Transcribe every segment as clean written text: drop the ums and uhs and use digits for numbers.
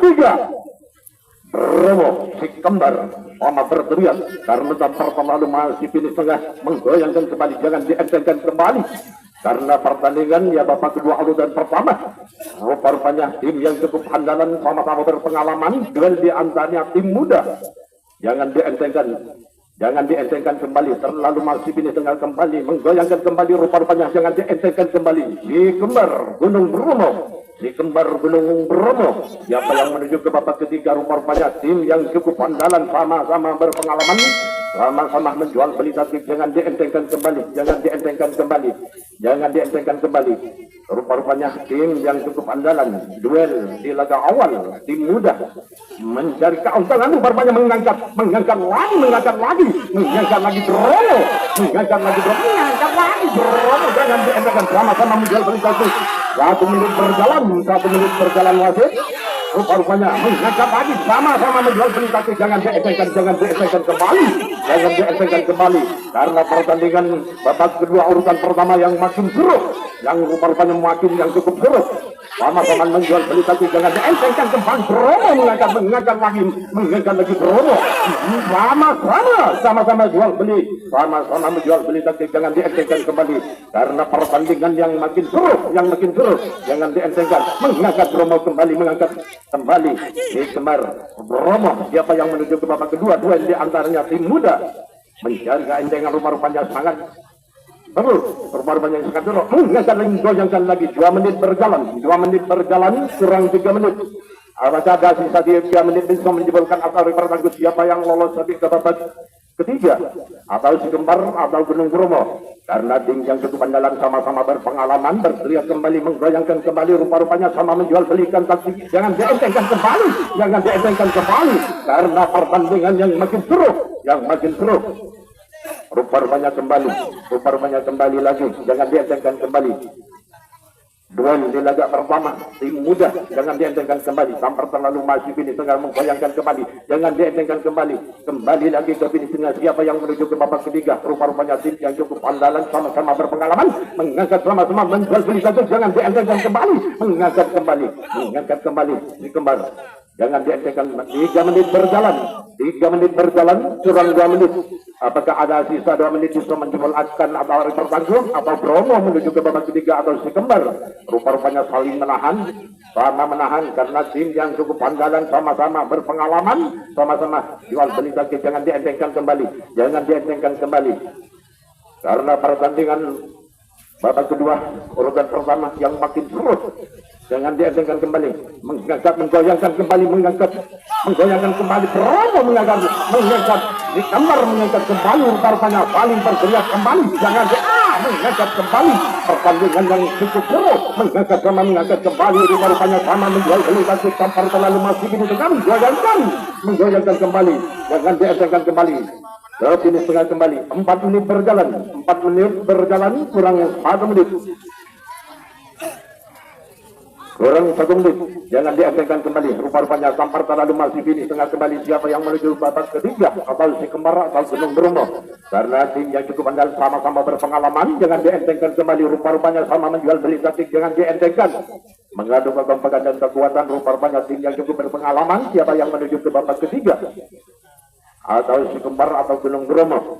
tiga. Romo si kembar sama berteriak karena tampar terlalu masih finish tengah menggoyangkan kembali, jangan dientengkan kembali karena pertandingan ya babak kedua urutan pertama. Rupanya tim yang cukup andalan sama-sama berpengalaman, duel di antaranya tim muda, jangan dientengkan kembali, terlalu masih finish tengah kembali menggoyangkan kembali, rupanya jangan dientengkan kembali. Si kembar Gunung Bromo, si kembar Gunung Bromo, siapa yang menuju ke babak ketiga? Rupanya tim yang cukup andalan sama-sama berpengalaman, sama-sama menjual beli taktik, jangan dientengkan kembali, jangan dientengkan kembali. Rupanya tim yang cukup andalan duel di laga awal, tim muda mencari keuntungan, rupanya mengangkat lagi Bromo, jangan dientengkan, sama-sama menjual beli taktik. 1 menit berjalan wasit. Rupanya mengangkat lagi, sama-sama menjual beli taktik, jangan dientengkan kembali karena pertandingan babak kedua urutan pertama yang makin seru, yang rupanya yang cukup seru, sama-sama menjual beli taktik, jangan dientengkan kembali. Bromo mengangkat lagi Bromo, sama-sama jual beli, sama-sama menjual beli taktik, jangan dientengkan kembali karena pertandingan yang makin seru, jangan dientengkan. Mengangkat Bromo kembali di kembar Bromo, siapa yang menuju ke babak kedua? Duel di antaranya tim muda mencari keentengan, rupanya sangat terus, rupanya sangat terus, mengangkat lagi 2 menit berjalan, kurang 3 menit. Apakah ada sisa 3 menit bisa menjebolkan atau pertandingan siapa yang lolos ke babak ketiga, atau si kembar atau Gunung Bromo? Karena tim yang cukup andalan sama-sama berpengalaman berteriak kembali, menggoyangkan kembali, rupanya sama menjual belikan taktik, jangan dientengkan kembali karena pertandingan yang makin seru, rupanya kembali lagi, jangan dientengkan kembali. Duel di laga pertama tim muda, jangan dientengkan kembali, tampar terlalu masih finish tengah menggoyangkan kembali, jangan dientengkan kembali lagi ke finish tengah, siapa yang menuju ke babak ketiga? Rupanya tim yang cukup andalan sama-sama berpengalaman mengangkat, sama-sama menjual beli satu, jangan dientengkan kembali, mengangkat kembali di kembar, jangan dientengkan. 3 menit berjalan, kurang 2 menit. Apakah ada sisa 2 menit bisa menjebolkan atau bertanggung, atau Bromo menuju ke babak ketiga atau si kembar? Rupanya saling menahan karena tim yang cukup andalan sama-sama berpengalaman, sama-sama jual beli taktik, jangan dientengkan kembali karena pertandingan babak kedua urutan pertama yang makin seru, jangan dientengkan kembali. Menggoyangkan kembali Bromo, mengangkat di kamar, mengangkat kembali, rupanya paling berteriak kembali, jangan mengangkat kembali. Pertandingan yang cukup seru, mengangkat kembali, rupanya sama menjual beli taktik, tampar terlalu masih ini dengan menggoyangkan kembali, jangan dientengkan kembali. Finish tengah kembali, 4 menit berjalan, kurang 1 menit. Jangan dientengkan kembali, rupanya tampar terlalu masih finish tengah kembali, siapa yang menuju babak ketiga? Atau si kembar atau Gunung Bromo? Karena tim yang cukup andal sama-sama berpengalaman, jangan dientengkan kembali, rupanya sama menjual beli taktik, jangan dientengkan. Mengadu kekompakan dan kekuatan, rupanya tim yang cukup berpengalaman, siapa yang menuju ke babak ketiga? Atau si kembar atau Gunung Bromo?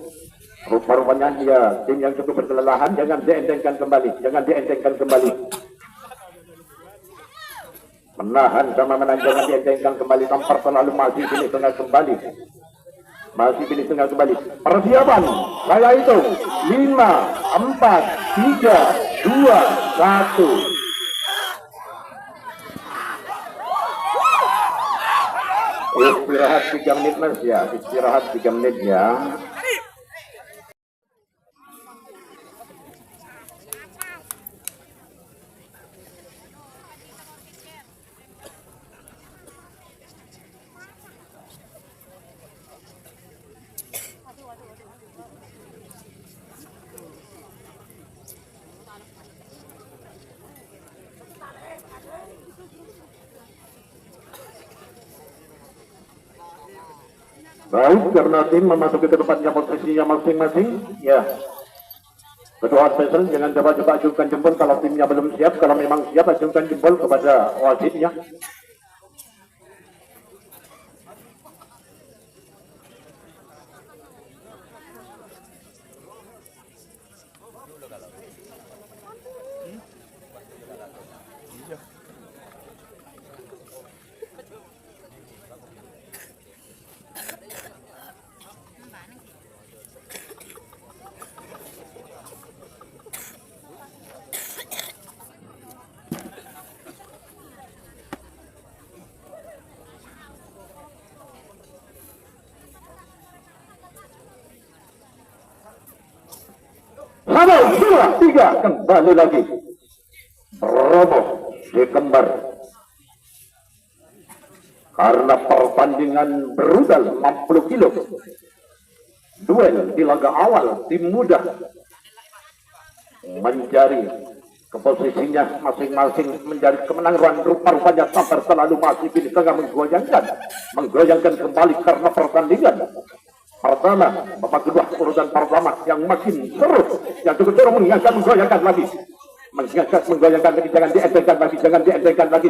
Rupanya dia tim yang cukup berkelelahan, jangan dientengkan kembali. Menahan sama menang, jangan dientengkan kembali, tampar terlalu masih finish tengah kembali. Persiapan saya itu 5, 4, 3, 2, 1. Istirahat 3 menit mas ya, istirahat 3 menit ya. Baik, karena tim memasuki ke tempatnya posisinya masing-masing, ya. Ketua Special jangan coba-coba ajukan jempol kalau timnya belum siap. Kalau memang siap, ajukan jempol kepada wasitnya. Satu, dua, tiga, kembali lagi. Romo si kembar. Karena pertandingan berudal 60 kilo. Duel di laga awal tim muda mencari ke posisinya masing-masing mencari kemenangan. Rupa-rupanya Sabar selalu masih di tengah menggoyangkan kembali karena pertandingan pertama, babak kedua urutan pertama yang makin seru, yang cukup seru menggoyangkan lagi, menggoyangkan lagi, jangan dientengkan lagi,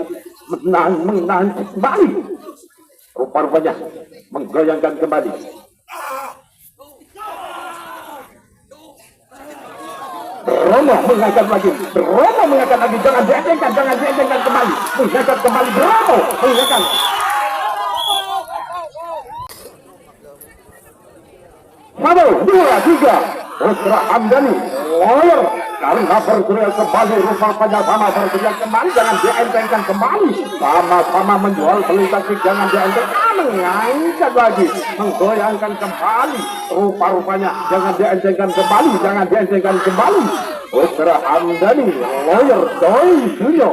menahan kembali, rupa-rupanya menggoyangkan kembali. Romo mengangkat lagi, jangan dientengkan kembali, mengangkat kembali, Romo mengangkat. Satu, dua, tiga, Putra Hamdani, lawyer, karena berteriak kembali, rupanya sama berteriak kembali, jangan dientengkan kembali, sama-sama menjual beli taktik, jangan dientengkan, mengangkat lagi, menggoyangkan kembali, rupa-rupanya, jangan dientengkan kembali, Putra Hamdani, lawyer, Doi Suryo,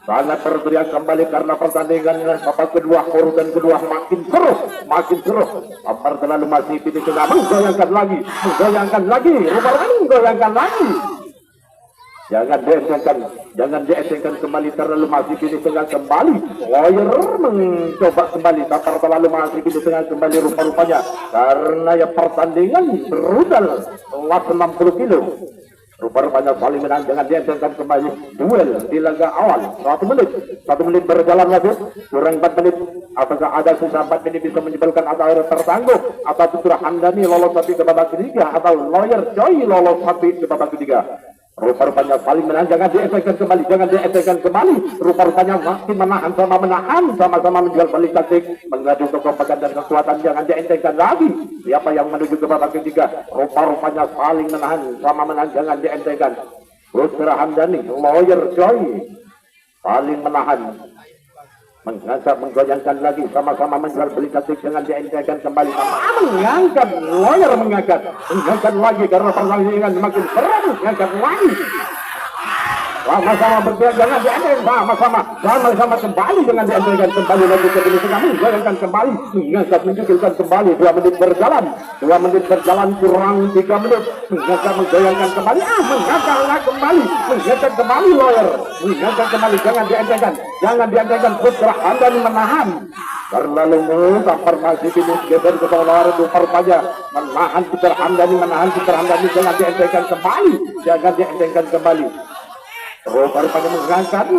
sangat berteriak kembali karena pertandingan babak kedua urutan kedua makin seru. Sabar terlalu masih di tengah, menggoyangkan lagi, rupa-rupanya menggoyangkan lagi. Jangan dientengkan kembali, terlalu masih di tengah kembali. Lawyer mencoba kembali, Sabar terlalu masih di tengah kembali, rupa-rupanya karena ya pertandingan berudal kelas 60 kilo. Rupa-rupanya saling menang, jangan dientengkan kembali. Duel di laga awal 1 menit berjalan lagi, kurang 4 menit. Apakah ada sisa 4 menit bisa menyebabkan atau tertangguh, atau Putra Hamdani lolos sampai ke babak ketiga, atau Lawyer Joy lolos sampai ke babak ketiga. Rupa-rupanya saling menang, jangan dientengkan kembali. Rupa-rupanya makin menahan, sama-sama menjual balik taktik, mengadu kekompakan dan kekuatan, jangan dientengkan lagi. Siapa yang menuju ke babak ketiga? Rupa-rupanya saling menahan, sama menang, jangan dientengkan. Putra Hamdani, Lawyer Joy saling menahan, mengangkat, menggoyangkan lagi, sama-sama menjual beli taktik, jangan dientengkan kembali, mengangkat, Lawyer mengangkat lagi karena pertandingan makin seru, mengangkat lagi, sama-sama bergerak, jangan dientengkan, sama-sama kembali, jangan dientengkan kembali lagi ke sini, menggoyangkan kembali, mengangkat, menjukilkan kembali. 2 menit berjalan kurang 3 menit, mengangkat, menggoyangkan kembali, mengangkat kembali, Lawyer mengangkat kembali, jangan dientengkan. Putra Hamdani menahan, terlalu Sabar masih finish geser ke bawah, rupa-rupanya menahan Putra Hamdani, jangan dientengkan kembali. Rupa-rupanya mengangkat,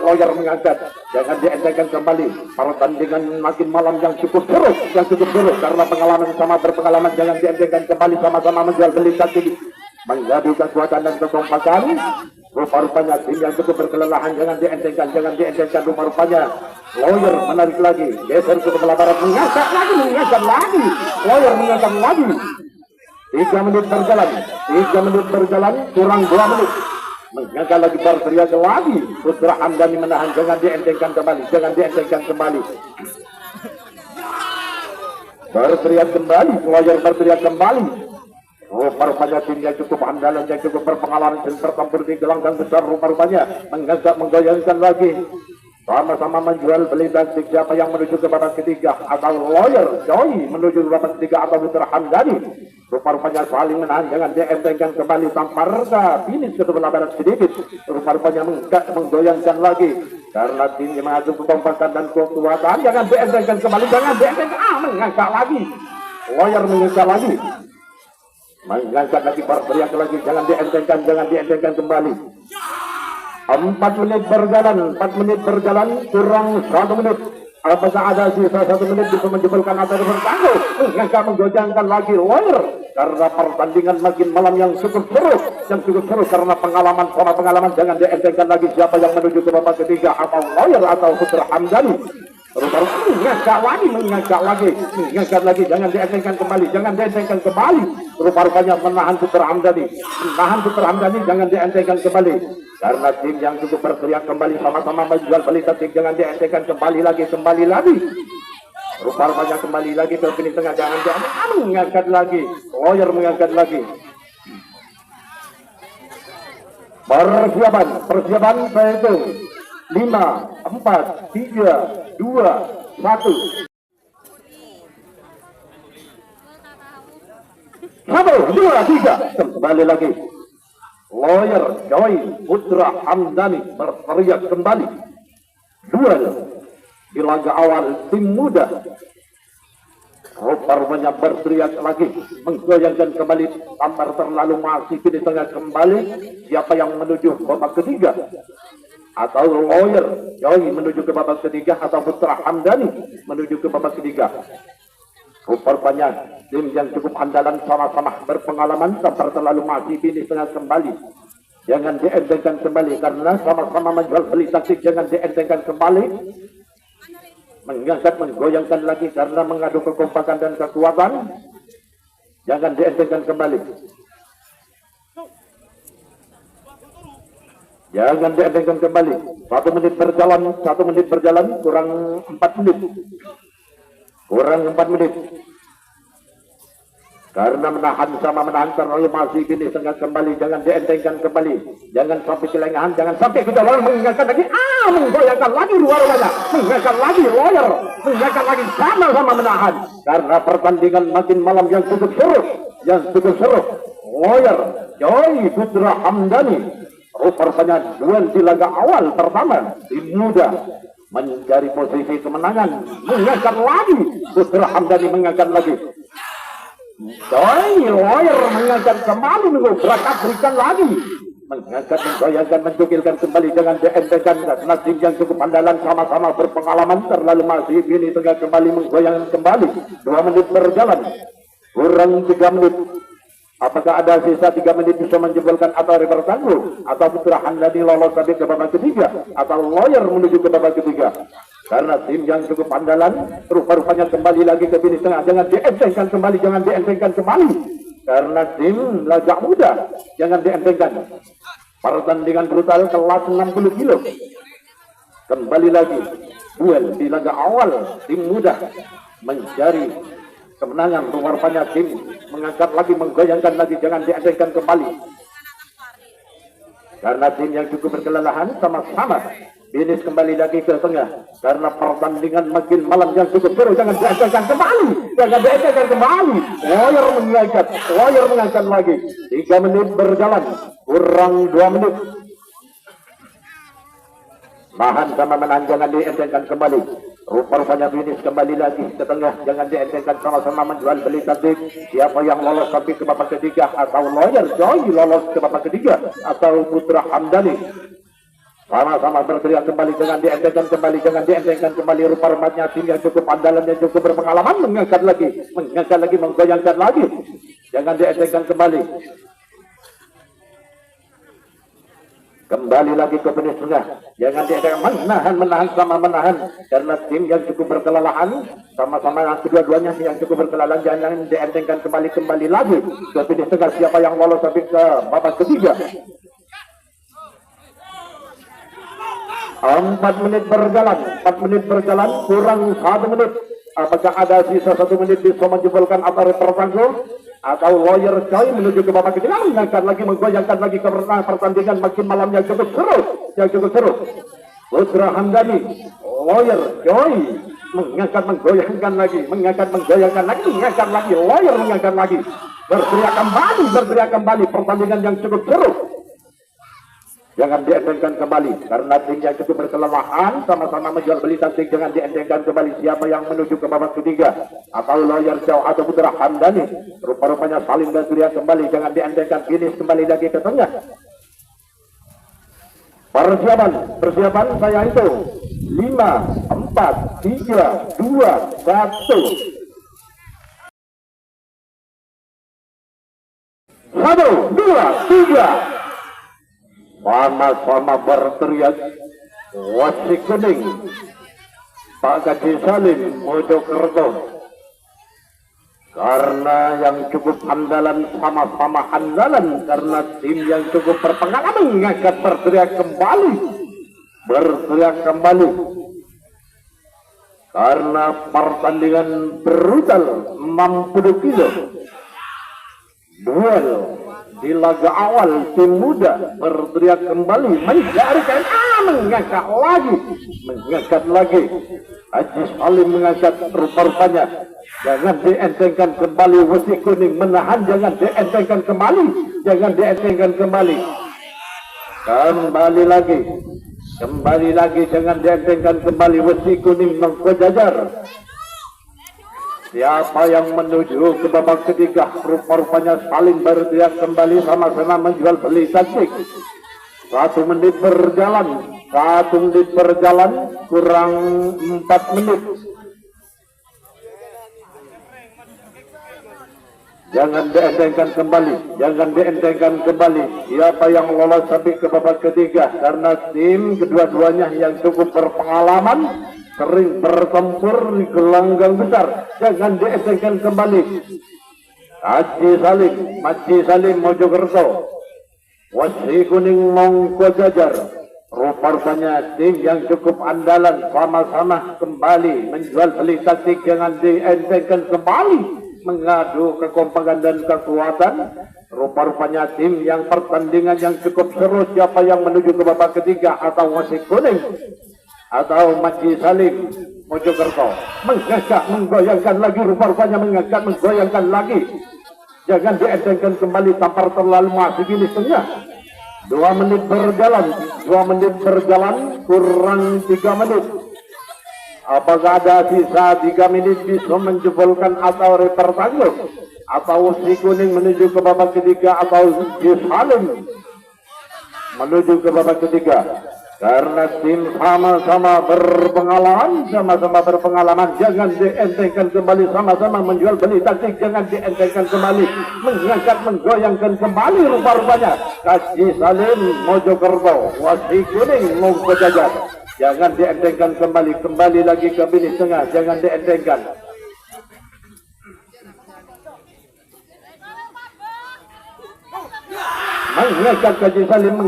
Lawyer mengangkat, jangan dientengkan kembali. Pertandingan makin malam yang cukup seru, karena berpengalaman, jangan dientengkan kembali, sama-sama menjual beli taktik, mengadu kekuatan dan kekompakan. Rupa-rupanya tim yang cukup berkelelahan, jangan dientengkan. Rupa-rupanya Lawyer menarik lagi, geser ke sebelah barat, mengangkat lagi, Lawyer mengangkat lagi. 3 menit berjalan, kurang 2 menit. Mengangkat lagi, berteriak lagi, Putra Hamdani menahan, jangan dientengkan kembali. Berteriak kembali, Lawyer berteriak kembali. Rupa-rupanya tim yang cukup andalan, yang cukup berpengalaman dan bertempur di gelanggang besar, rupa-rupanya mengangkat, menggoyangkan lagi, sama-sama menjual beli taktik. Siapa yang menuju ke babak ketiga? Atau Lawyer Joy menuju ke babak ketiga, atau Putra Hamdani? Rupa-rupanya saling menahan, jangan dientengkan kembali. Sampar finish ke sebelah barat sedikit, rupa-rupanya menggoyangkan lagi karena tim yang mengadu kekompakan dan kekuatan, jangan dientengkan kembali, mengangkat lagi, Lawyer mengangkat lagi, berteriak lagi, jangan dientengkan kembali. 4 menit berjalan, kurang 1 menit. Apakah ada sisa 1 menit bisa menjebolkan atau bertangguh? Mengangkat, menggoyangkan lagi Lawyer karena pertandingan makin malam yang cukup seru, karena pengalaman, jangan dientengkan lagi. Siapa yang menuju ke babak ketiga? Atau Lawyer atau Putra Hamdani? Mengangkat lagi, jangan dientengkan kembali. Rupa-rupanya menahan Putra Hamdani, jangan dientengkan kembali. Karena tim yang cukup berteriak kembali, sama-sama menjual beli taktik, jangan dientengkan kembali lagi. Rupa-rupanya kembali lagi ke sini tengah, jangan mengangkat lagi, Lawyer mengangkat lagi. Persiapan saya hitung 5, 4, 3, 2, 1. 1, 2, 3. Kembali lagi. Lawyer Joy Putra Hamdani berteriak kembali. Duel di laga awal tim muda. Rupanya berteriak lagi, menggoyangkan kembali. Tampar terlalu masih di tengah kembali. Siapa yang menuju babak ketiga? Atau Lawyer Joy menuju ke babak ketiga, atau Putra Hamdani menuju ke babak ketiga? Rupanya tim yang cukup andalan sama-sama berpengalaman. Tampar terlalu masih di tengah kembali. Jangan dientengkan kembali karena sama-sama menjual beli taktik. Jangan dientengkan kembali. Mengangkat, menggoyangkan lagi karena mengadu kekompakan dan kekuatan. Jangan dientengkan kembali. Jangan dientengkan kembali. 1 menit berjalan, 1 menit berjalan, kurang 4 menit. Kurang 4 menit. Karena menahan sama menahan terlalu masih gini tengah kembali. Jangan dientengkan kembali. Jangan sampai kelengahan. Jangan sampai kita lawan mengingatkan lagi. Menggoyangkan lagi luar mana. Mengingatkan lagi Lawyer. Mengingatkan lagi sama-sama menahan. Karena pertandingan makin malam yang cukup seru. Yang cukup seru. Lawyer Joy Putra Hamdani. Rupanya duel di laga awal pertama. Tim muda mencari posisi kemenangan. Mengingatkan lagi. Putra Hamdani mengingatkan lagi. Joy Lawyer mengangkat kembali, berangkat berikan lagi, mengangkat, menggoyangkan, mencukilkan kembali. Jangan dientengkan karena tim yang cukup andalan sama-sama berpengalaman. Terlalu masih ini tengah kembali, menggoyangkan kembali. 2 menit berjalan, kurang 3 menit. Apakah ada sisa 3 menit bisa menjebolkan atau rever tangguh, atau Putra Hamdani lolos sampai ke babak ketiga, atau Lawyer menuju ke babak ketiga? Karena tim yang cukup andalan rupanya kembali lagi ke finish tengah. Jangan dientengkan kembali, jangan dientengkan kembali. Karena tim laga muda, jangan dientengkan. Pertandingan brutal kelas 60 kilo. Kembali lagi duel di laga awal tim muda mencari kemenangan. Rupanya tim mengangkat lagi, menggoyangkan lagi, jangan dientengkan kembali. Karena tim yang cukup berkelelahan sama-sama finish kembali lagi ke tengah. Karena pertandingan makin malam yang cukup seru. Jangan dientengkan kembali. Jangan dientengkan kembali. Lawyer mengangkat lagi. 3 menit berjalan. Kurang 2 menit. Nahan sama menahan. Jangan dientengkan kembali. Rupanya finish kembali lagi ke tengah. Jangan dientengkan, sama-sama menjual beli taktik. Siapa yang lolos sampai ke babak ketiga? Atau Lawyer Joy lolos ke babak ketiga, atau Putra Hamdani sama-sama berteriak kembali. Jangan dientengkan kembali, jangan dientengkan kembali. Rupanya tim yang cukup andalan, yang cukup berpengalaman mengangkat lagi, menggoyangkan lagi. Jangan dientengkan kembali. Kembali lagi ke finish tengah. Jangan dientengkan, menahan sama menahan. Karena tim yang cukup berkelelahan sama-sama kedua-duanya yang cukup berkelelahan. Jangan dientengkan kembali lagi ke finish tengah. Siapa yang lolos sampai ke babak ketiga? 4 menit berjalan, kurang 1 menit. Apakah ada sisa 1 menit bisa menjebolkan atau tertangguh? Atau Lawyer Joy menuju ke babak ketiga, mengangkat lagi, menggoyangkan lagi karena pertandingan makin malam yang cukup seru. Putra Hamdani, Lawyer Joy mengangkat, menggoyangkan lagi, Lawyer mengangkat lagi. Berteriak kembali, pertandingan yang cukup seru. Jangan dientengkan kembali karena tim yang cukup berkelelahan sama-sama menjual beli taktik. Jangan dientengkan kembali. Siapa yang menuju ke babak ketiga? Atau Lawyer Joy atau Putra Hamdani? Rupanya saling berteriak kembali. Jangan dientengkan, finish kembali lagi ke tengah. Persiapan saya itu 5, 4, 3, 2, 1. 1, 2, 3. Sama-sama berteriak wasi kuning Pak Gaji Salim Mojokerto. Karena yang cukup andalan sama-sama andalan. Karena tim yang cukup berpengalaman akan berteriak kembali. Karena pertandingan brutal 60 kilo. Duel di laga awal tim muda berteriak kembali mencarikan mengangkat lagi Haji Salim mengangkat rupa-rupanya jangan dientengkan kembali Wesi Kuning menahan jangan dientengkan kembali kembali lagi jangan dientengkan kembali Wesi Kuning mengkojajar. Siapa yang menuju ke babak ketiga rupa-rupanya saling berteriak kembali sama-sama menjual beli taktik. 1 menit berjalan kurang 4 menit. Jangan dientengkan kembali siapa yang lolos sampai ke babak ketiga karena tim kedua-duanya yang cukup berpengalaman sering bertempur di gelanggang besar. Jangan dientengkan kembali. Haji Salim Mojokerto, Wesi Kuning Mongkojajar. Rupa-rupanya tim yang cukup andalan sama-sama kembali menjual beli taktik. Jangan dientengkan kembali mengadu kekompakan dan kekuatan. Rupa-rupanya tim yang pertandingan yang cukup seru. Siapa yang menuju ke babak ketiga atau Wesi Kuning atau Haji Salim Mojokerto mengangkat menggoyangkan lagi rupa-rupanya menggoyangkan lagi. Jangan dientengkan kembali tampar terlalu masih gini setengah. 2 menit berjalan kurang 3 menit. Apakah ada sisa 3 menit bisa menjebolkan atau repertanggung atau Si Kuning menuju ke babak ketiga atau Si Salim menuju ke babak ketiga? Karena tim sama-sama berpengalaman, jangan dientengkan kembali, sama-sama menjual beli taktik, jangan dientengkan kembali, mengangkat, menggoyangkan kembali rupa-rupanya. Haji Salim Mojokerto, Wesi Kuning Mongkojajar. Jangan dientengkan kembali lagi ke finish tengah, jangan dientengkan. Mengangkat Haji Salim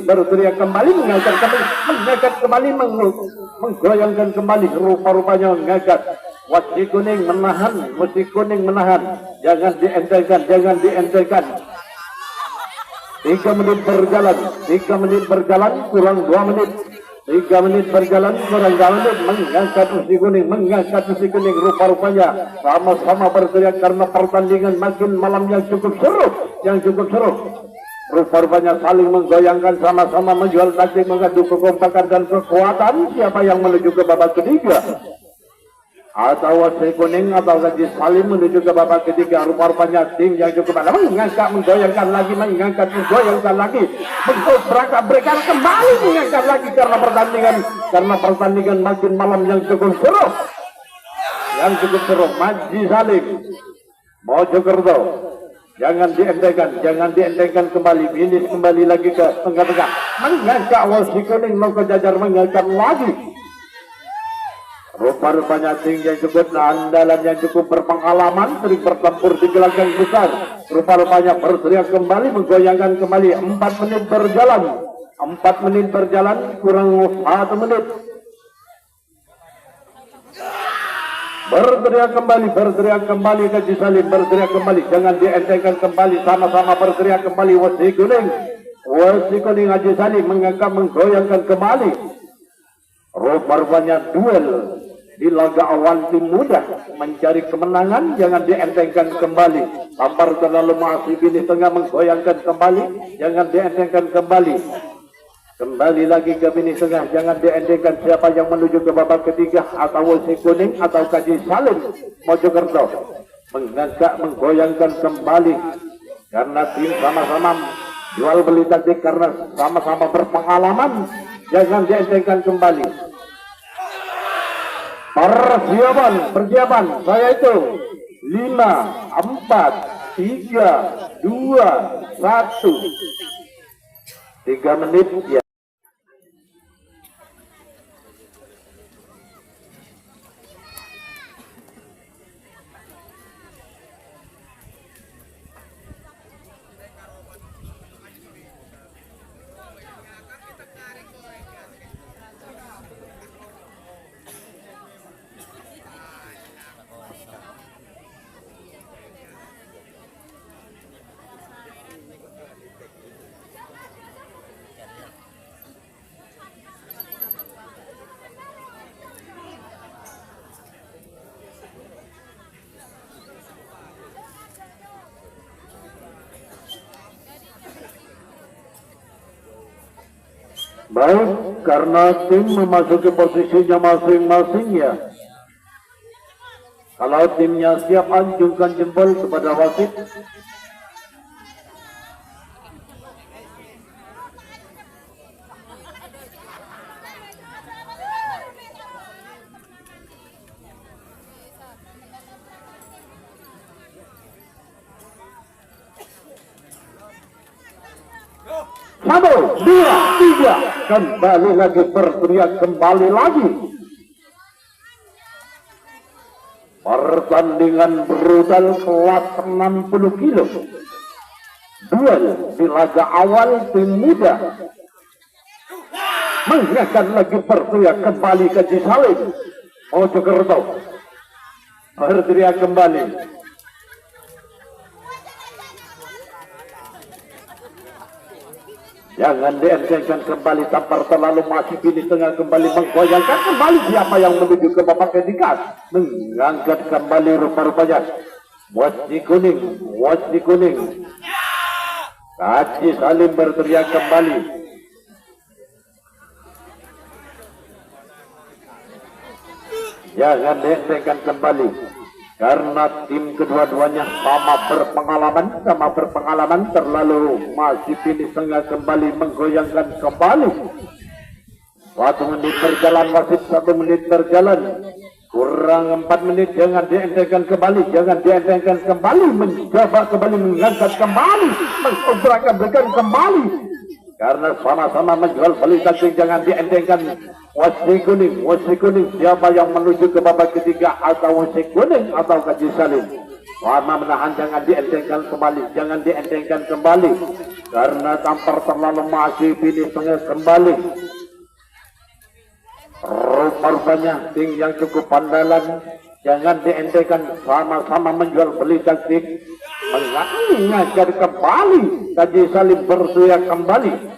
berteriak kembali menggoyangkan kembali rupa-rupanya mengangkat. Wesi Kuning menahan, jangan dientengkan. 3 menit berjalan kurang 2 menit. 3 menit berjalan kurang 2 menit. Mengangkat Wesi Kuning rupa-rupanya sama-sama berteriak karena pertandingan makin malam yang cukup seru. Rupa-rupanya saling menggoyangkan, sama-sama menjual taktik, mengadu kekompakan dan kekuatan. Siapa yang menuju ke babak ketiga? Atau Wesi Kuning atau Haji Salim menuju ke babak ketiga. Rupa-rupanya tim yang cukup ada menggoyangkan lagi, berangkat kembali mengangkat lagi karena pertandingan makin malam yang cukup seru. Haji Salim Mojokerto, jangan dientengkan kembali, finish kembali lagi ke tengah-tengah, mengangkat Wesi Kuning Mongkojajar mengangkat lagi. Rupa-rupanya tim yang cukup andalan, yang cukup berpengalaman, sering bertempur di gelanggang besar. Rupa-rupanya berteriak kembali, menggoyangkan kembali. 4 menit berjalan kurang 1 menit. Berteriak kembali Haji Salim, jangan dientengkan kembali, sama-sama berteriak kembali. Wesi Kuning Haji Salim mengangkat, menggoyangkan kembali. Rupa-rupanya duel di laga awal tim muda mencari kemenangan, jangan dientengkan kembali. Tampar terlalu masih finish tengah, menggoyangkan kembali, jangan dientengkan kembali. Kembali lagi ke finish tengah, jangan dientengkan. Siapa yang menuju ke babak ketiga atau Wesi Kuning atau Haji Salim Mojokerto mengangkat, menggoyangkan kembali karena tim sama-sama jual beli taktik, karena sama-sama berpengalaman. Jangan dientengkan kembali. Persiapan saya itu 5, 4, 3, 2, 1. 3 menit ya. Baik, karena tim memasuki posisinya masing-masing ya. Kalau timnya siap, anjungkan jempol kepada wasit. Satu, dua, tiga, kembali lagi berteriak, kembali lagi. Pertandingan brutal kelas 60 kilo. Duel di laga awal tim muda mengingatkan lagi berteriak kembali ke Cisalin Mojokerto. Berteriak kembali. Jangan dientengkan kembali, tampar terlalu masih di tengah, kembali menggoyangkan kembali siapa yang menuju ke babak ketiga, mengangkat kembali rupa-rupanya wasi kuning Haji Salim berteriak kembali. Jangan dientengkan kembali, karena tim kedua-duanya sama berpengalaman terlalu masih pilih tengah, kembali menggoyangkan kembali. 1 menit berjalan, wasit 1 menit berjalan, kurang 4 menit. Jangan dientengkan kembali, mencoba kembali, mengangkat kembali, mengobrak-abrakan kembali, karena sama-sama menjual beli tanding. Jangan dientengkan. Wasi kuning siapa yang menuju ke babak ketiga, atau wasi kuning atau Haji Salim. Lama menahan, jangan dientengkan kembali, karena tampar terlalu masih pilih tengah kembali. Rupa-rupanya tim yang cukup pandalan, jangan dientengkan, sama-sama menjual beli taktik, mengajar kembali. Haji Salim berteriak kembali.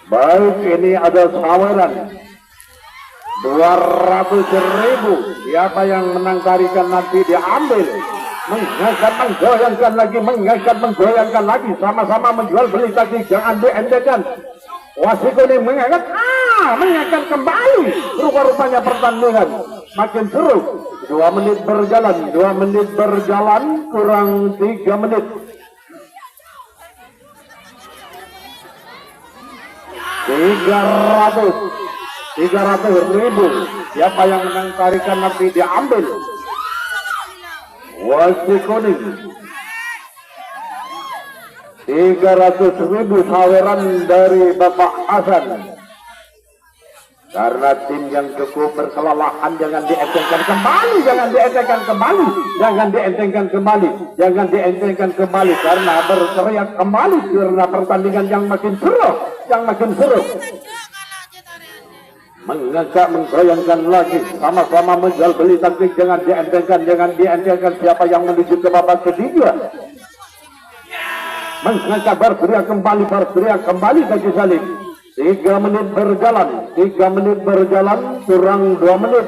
Baik, ini ada saweran 200.000. Siapa yang menang tarikan nanti diambil. Menggoyangkan lagi, sama-sama menjual beli taktik, jangan dientengkan. Wasi kuning mengangkat kembali. Rupa-rupanya pertandingan makin seru. 2 menit berjalan, kurang 3 menit. 300.000. Siapa yang menang tarikan nanti diambil. Wasi kuning 300.000 saweran dari Bapak Hasan. Karena tim yang cukup berkelelahan, jangan dientengkan kembali, karena berteriak kembali, karena pertandingan yang makin seru. Menggoyangkan lagi, sama-sama menjual beli taktik, jangan dientengkan siapa yang menuju ke babak ketiga. Berteriak kembali Haji Salim. 3 menit berjalan, kurang 2 menit.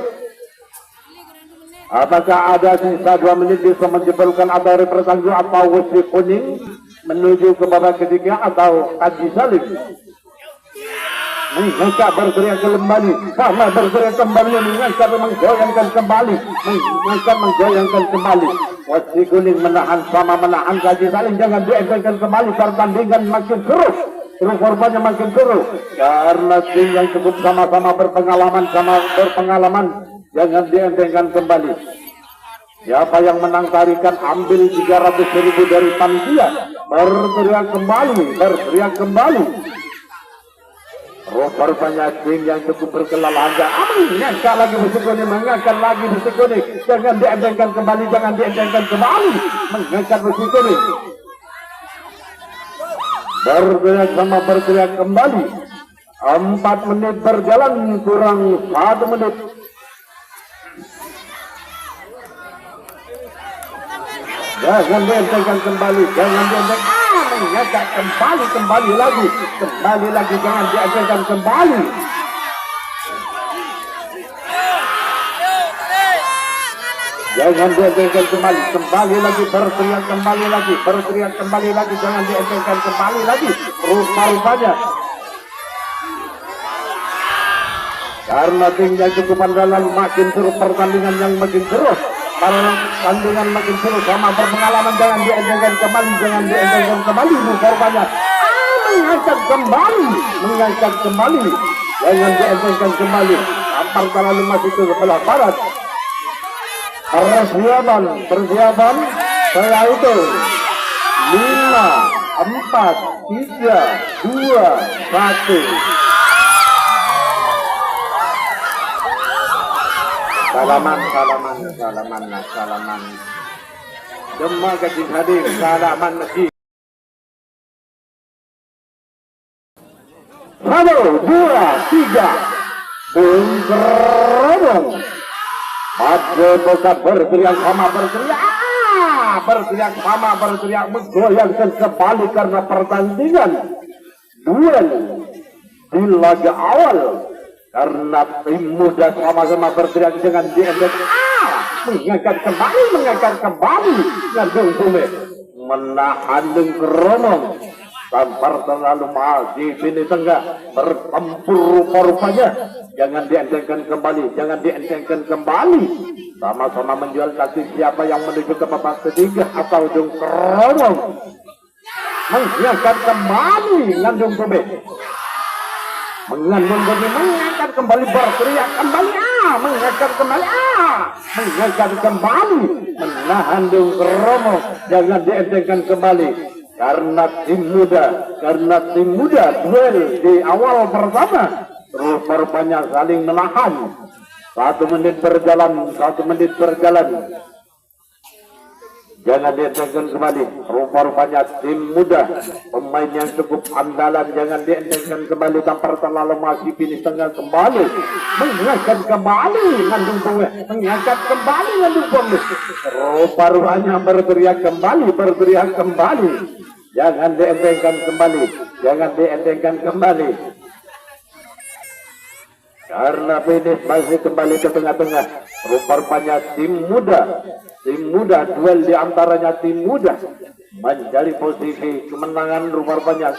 Apakah ada sisa 2 menit bisa menjebolkan atau representasi atau wasi kuning menuju ke babak ketiga, atau Haji Salim? Berteriak kembali, menggoyangkan kembali. Wasi kuning menahan Haji Salim, jangan dientengkan kembali, pertandingan makin seru. Korbannya makin seru, karena tim yang cukup sama-sama berpengalaman, jangan dientengkan kembali. Siapa yang menang tarikan ambil 300.000 dari panitia. Berteriak kembali. Korbannya tim yang cukup berkelelahan, mengangkat lagi besi kuning, jangan dientengkan kembali, mengangkat besi kuning. Berteriak kembali. 4 menit berjalan, kurang 1 menit. Jangan dientengkan kembali, mengangkat kembali lagi, jangan dientengkan kembali. Jangan dientengkan kembali lagi, berteriak kembali lagi, jangan dientengkan kembali lagi. Rupa-rupanya Karena tim yang cukup andalan makin seru, pertandingan yang makin seru, pertandingan makin seru, sama berpengalaman. Jangan dientengkan kembali, jangan dientengkan kembali. Korbannya mengangkat kembali, jangan dientengkan kembali. Tampar terlalu masih ke sebelah barat. Persiapan saya itu 5, 4, 3, 2, 1. Salaman. Jemaah gadis hadir, salaman masjid. 1, 2, 3. Bungkerong. Maju bukan berteriak sama, berteriak menggoyangkan kembali karena pertandingan duel di laga awal. Karena tim muda sama-sama berteriak dengan diendek. Mengangkat kembali. Ngandung Bumi menahan Keromong. Tampar terlalu masih sini tengah bertempur rupanya. Jangan dientengkan kembali. Sama-sama menjual kaki siapa yang menuju ke babak ketiga atau Keromong. Mengangkat kembali Ngandung Bumi. Mengangkat kembali, berteriak kembali, mengangkat kembali, menahan Keromong. Jangan dientengkan kembali. Karena tim muda duel di awal pertama terus berbanyak saling menahan. 1 menit berjalan. Jangan dientengkan kembali. Rupanya tim muda, pemain yang cukup andalan, jangan dientengkan kembali. Tampar terlalu masih finish tengah kembali. Mengangkat kembali Ngandung Bumi. Rupanya berteriak kembali. Jangan dientengkan kembali. Karena finish masih kembali ke tengah-tengah. Rupanya tim muda duel di antaranya tim muda mencari posisi kemenangan. Rupanya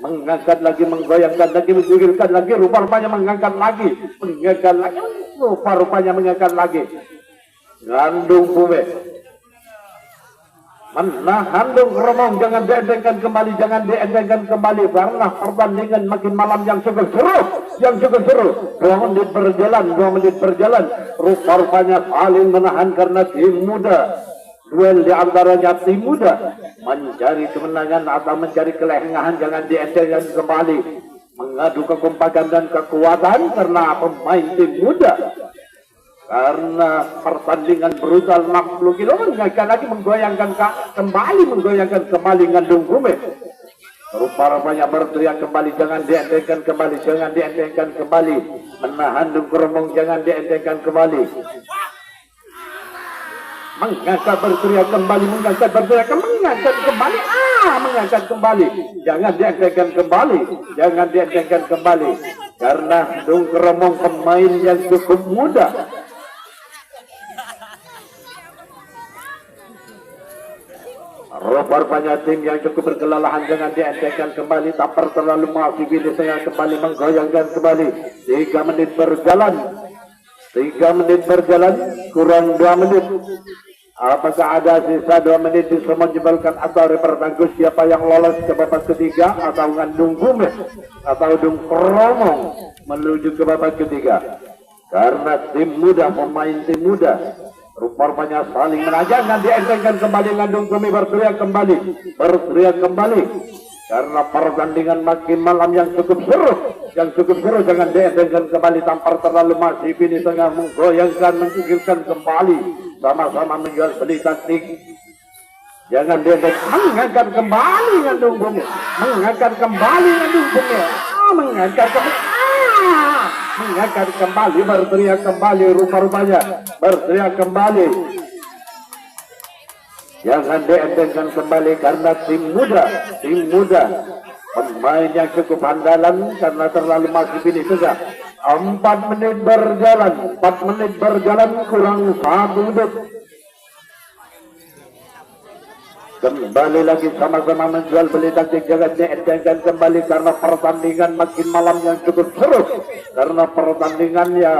mengangkat lagi, menggoyangkan lagi, menggigilkan lagi. Rupanya mengangkat lagi. Rupanya mengangkat lagi. Ngandung Bumi menahan Keromong. Jangan dientengkan kembali karena pertandingan makin malam yang cukup seru. 2 menit berjalan. Rupanya saling menahan karena tim muda duel di antaranya tim muda mencari kemenangan atau mencari kelengahan. Jangan dientengkan kembali. Mengadu kekompakan dan kekuatan karena pemain tim muda. Karena pertandingan brutal 60 kilo, menggoyangkan kembali Ngandung Bumi. Rupanya berteriak kembali, jangan dientengkan kembali. Menahan Keromong, jangan dientengkan kembali. Mengangkat berteriak kembali. Mengangkat kembali. Jangan dientengkan kembali. Karena Keromong pemain yang cukup muda. Rupanya tim yang cukup berkelelahan, jangan dientengkan kembali. Tampar terlalu masih pilih tengah kembali, menggoyangkan kembali. 3 menit berjalan, kurang 2 menit. Apakah ada sisa 2 menit bisa menjebalkan atau repertanggus siapa yang lolos ke babak ketiga, atau Ngandung Bumi atau Keromong menuju ke babak ketiga? Karena pemain tim muda rupanya saling menahan. Jangan dientengkan kembali. Ngandung Bumi berteriak kembali. Karena pertandingan makin malam yang cukup seru. Jangan dientengkan kembali. Tampar terlalu masih finish tengah, menggoyangkan, menggigilkan kembali. Sama-sama menjual beli taktik. Jangan dientengkan. Mengangkat kembali Ngandung Bumi. Mengangkat kembali, berteriak kembali. Rupanya berteriak kembali. Jangan dientengkan kembali karena tim muda pemain yang cukup andalan karena terlalu masih pilih tegak. 4 menit berjalan, kurang 1 menit. Kembali lagi sama-sama menjual beli taktik jangan dientengkan kembali karena pertandingan makin malam yang cukup seru. Karena pertandingannya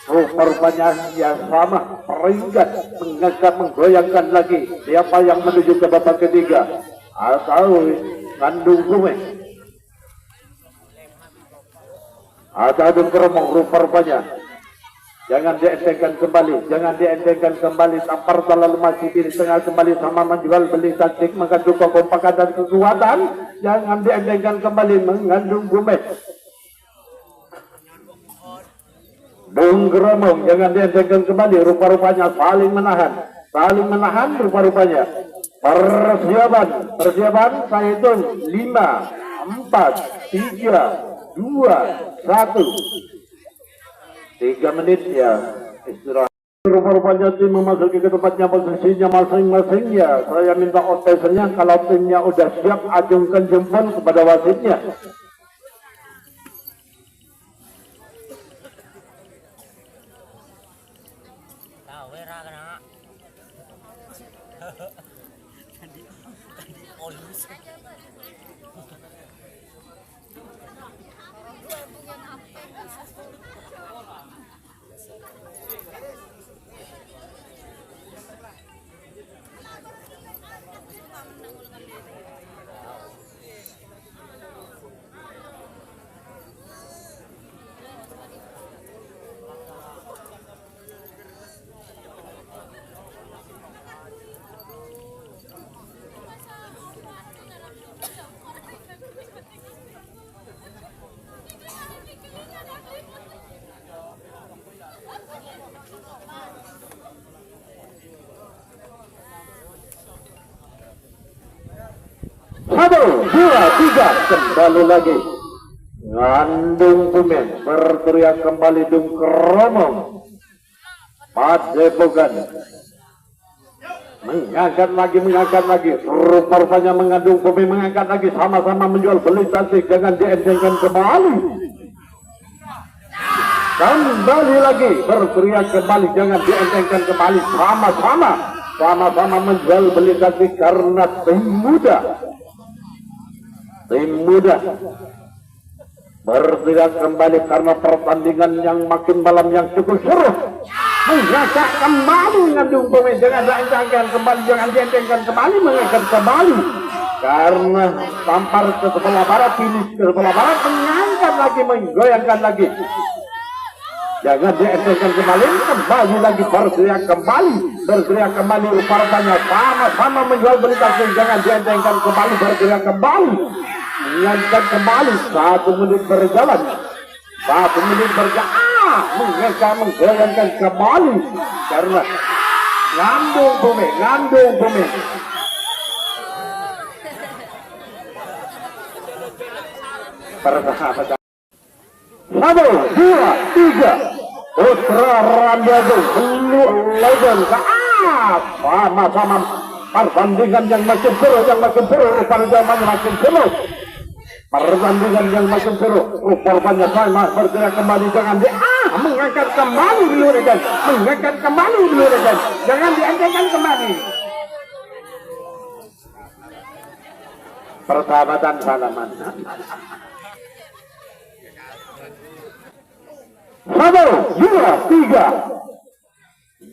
rupanya ya sama peringkat mengangkat menggoyangkan lagi. Siapa yang menuju ke babak ketiga atau Ngandung Gume atau Adung Keromong rupanya. Jangan dientengkan kembali, jangan dientengkan kembali. Tampar selalu masih di tengah kembali sama menjual beli taktik mengandung kekompakan dan kekuatan. Jangan dientengkan kembali mengandung Gume. Dung Geromong jangan dientengkan kembali. Rupa-rupanya saling menahan rupa-rupanya. Persiapan saya hitung 5, 4, 3, 2, 1. 3 menit ya istirahat. Rupa-rupanya tim memasuki ke tempatnya posisinya masing-masing ya. Saya minta otesannya kalau timnya udah siap acungkan jempol kepada wasitnya. Satu, dua, tiga, kembali lagi. Ngandung Gume berteriak kembali Dung Keromong. Padepokan mengangkat lagi. Rupanya mengandung Gume mengangkat lagi. Sama-sama menjual beli taktik. Jangan dientengkan kembali. Kembali lagi berteriak kembali. Jangan dientengkan kembali. Sama-sama menjual beli taktik karena tim muda berteriak kembali karena pertandingan yang makin malam yang cukup seru. Mengangkat kembali Ngandung Gume. Jangan dientengkan kembali, jangan dientengkan kembali, mengangkat kembali karena tampar ke sebelah barat, finish ke sebelah barat, mengangkat lagi, menggoyangkan lagi. Jangan dientengkan kembali lagi berteriak kembali rupanya sama-sama menjual beli taktik. Jangan dientengkan kembali, berteriak kembali, mengangkat kembali. 1 menit berjalan, mengangkat menggoyangkan kembali karena Ngandung Gume. Persahabatan 1, 2, 3. Putra Randago Blue Legend sama-sama pertandingan yang makin seru rupanya makin seru. Pertandingan yang makin seru rupanya sama bergerak kembali. Jangan mengangkat kembali dulu Legend. Jangan dientengkan kembali. Persahabatan salaman. 1, 2, 3.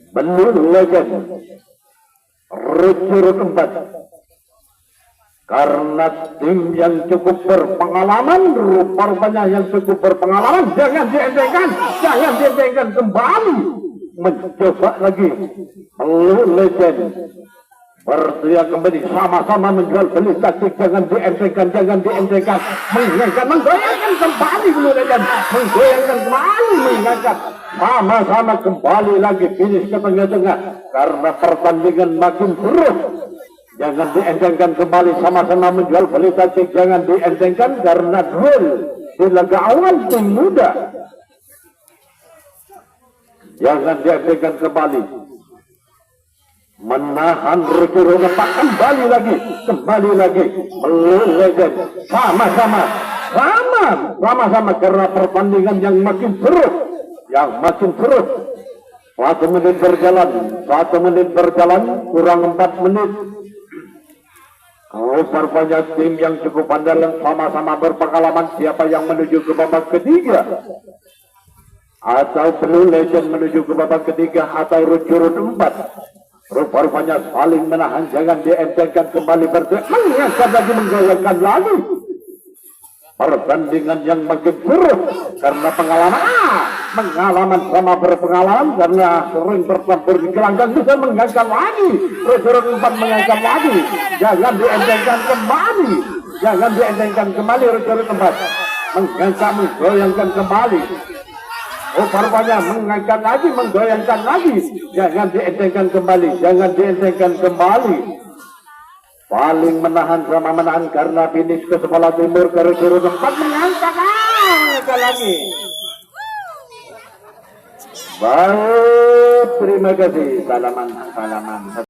Blue Legend Rucur 4 karena tim yang cukup berpengalaman, rupanya yang cukup berpengalaman. Jangan dientengkan kembali, mencoba lagi. Blue Legend berteriak kembali, sama-sama menjual beli taktik. Jangan dientengkan, mengangkat, menggoyangkan kembali Blue Legend, mengangkat, sama-sama kembali lagi finish ke tengah-tengah karena pertandingan makin seru. Jangan dientengkan kembali, sama-sama menjual beli taktik. Jangan dientengkan karena gol di laga awal tim muda. Jangan dientengkan kembali, menahan Rucur 4. Kembali lagi Legend sama-sama karena pertandingan yang makin seru. 1 menit berjalan, kurang 4 menit. Rupanya tim yang cukup andal yang sama-sama berpengalaman, siapa yang menuju ke babak ketiga, atau Blue Legend menuju ke babak ketiga, atau Rujurut 4. Rupanya saling menahan, jangan dientengkan kembali, mengangkat lagi, menggoyangkan lagi. Pertandingan yang makin buruk karena pengalaman sama berpengalaman, karena sering bercampur di gelanggang, bisa mengangkat lagi. Rujurut 4 mengangkat lagi, jangan dientengkan kembali, jangan dientengkan kembali. Rujurut 4 mengangkat, menggoyangkan kembali. Rupanya mengangkat lagi, menggoyangkan lagi, jangan dientengkan kembali, jangan dientengkan kembali. Paling menahan sama menahan karena finish ke sebelah timur ke Rujurut 4 mengangkat lagi. Baik, terima kasih. Salaman.